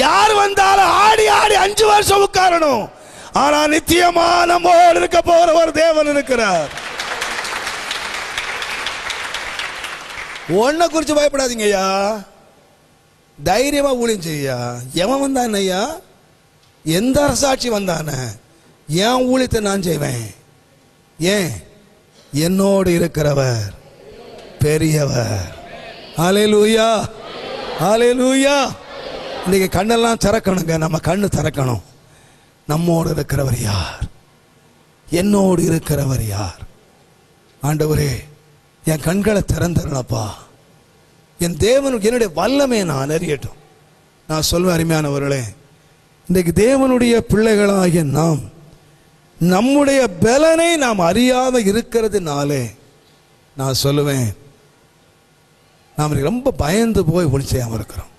யார் வந்தாலும் ஆடி ஆடி 5 வருஷம் உட்காரணும். ஆனா நித்தியமா நம்மோடு இருக்க போற ஒரு தேவன் இருக்கிறார். ஒன்ன குறிச்சு பயப்படாதீங்க ஐயா, தைரியமா ஊழியம் செய்யா. எவன் வந்தான் ஐயா, எந்த அரசாட்சி வந்தான, என் ஊழியத்தை நான் செய்வேன். ஏன்? என்னோடு இருக்கிறவர் பெரியவர். ஹல்லேலூயா, ஹல்லேலூயா. இன்னைக்கு கண்ணெல்லாம் திறக்கணுங்க, நம்ம கண்ணு திறக்கணும். நம்மோடு இருக்கிறவர் யார், என்னோடு இருக்கிறவர் யார்? ஆண்டவரே, என் கண்களை திறந்துறப்பா, என் தேவனுக்கு என்னுடைய வல்லமே நான் அறியட்டும். நான் சொல்வேன், அருமையானவர்களே, இன்றைக்கு தேவனுடைய பிள்ளைகளாகிய நாம் நம்முடைய பலனை நாம் அறியாம இருக்கிறதுனாலே நான் சொல்லுவேன், நாம் ரொம்ப பயந்து போய் ஒளி செய்யாமல் இருக்கிறோம்.